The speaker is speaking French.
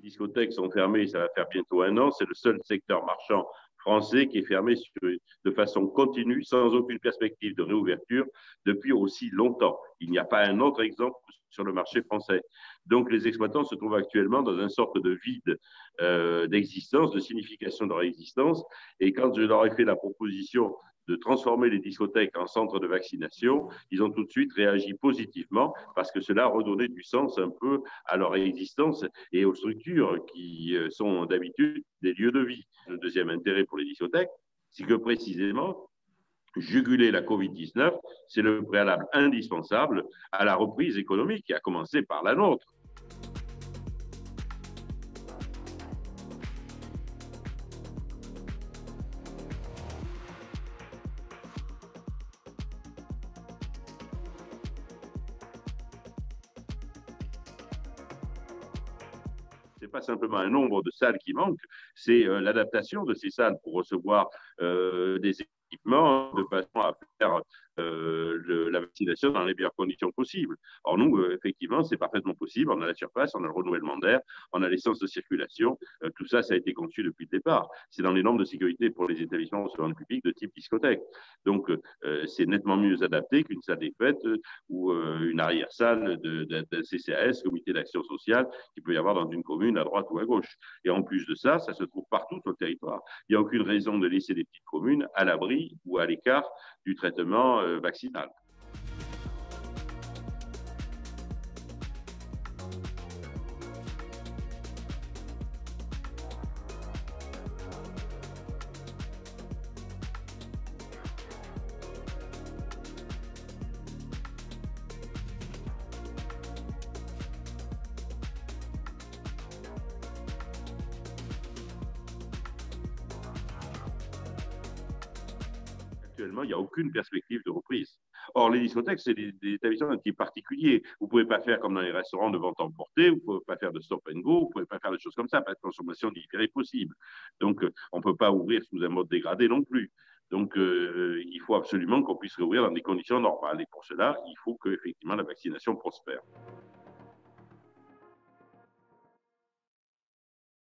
discothèques sont fermées, ça va faire bientôt un an. C'est le seul secteur marchand français qui est fermé de façon continue, sans aucune perspective de réouverture, depuis aussi longtemps. Il n'y a pas un autre exemple sur le marché français. Donc, les exploitants se trouvent actuellement dans une sorte de vide d'existence, de signification de leur existence. Et quand je leur ai fait la proposition de transformer les discothèques en centres de vaccination, ils ont tout de suite réagi positivement parce que cela redonnait du sens un peu à leur existence et aux structures qui sont d'habitude des lieux de vie. Le deuxième intérêt pour les discothèques, c'est que précisément, juguler la Covid-19, c'est le préalable indispensable à la reprise économique qui a commencé par la nôtre. Ce n'est pas simplement un nombre de salles qui manque, c'est l'adaptation de ces salles pour recevoir des équipements de façon à faire la vaccination dans les meilleures conditions possibles. Or, nous, effectivement, c'est parfaitement possible. On a la surface, on a le renouvellement d'air, on a l'essence de circulation. Tout ça, ça a été conçu depuis le départ. C'est dans les normes de sécurité pour les établissements recevant le public de type discothèque. Donc, c'est nettement mieux adapté qu'une salle des fêtes ou une arrière-salle d'un CCAS, comité d'action sociale, qu'il peut y avoir dans une commune à droite ou à gauche. Et en plus de ça, ça se trouve partout sur le territoire. Il n'y a aucune raison de laisser les petites communes à l'abri ou à l'écart du traitement vaccinal. Actuellement, il n'y a aucune perspective de reprise. Or, les discothèques, c'est des établissements d'un type particulier. Vous ne pouvez pas faire comme dans les restaurants de vente emportée, vous ne pouvez pas faire de stop and go, vous ne pouvez pas faire des choses comme ça, pas de consommation différée possible. Donc, on ne peut pas ouvrir sous un mode dégradé non plus. Donc, il faut absolument qu'on puisse rouvrir dans des conditions normales. Et pour cela, il faut que, effectivement, la vaccination prospère.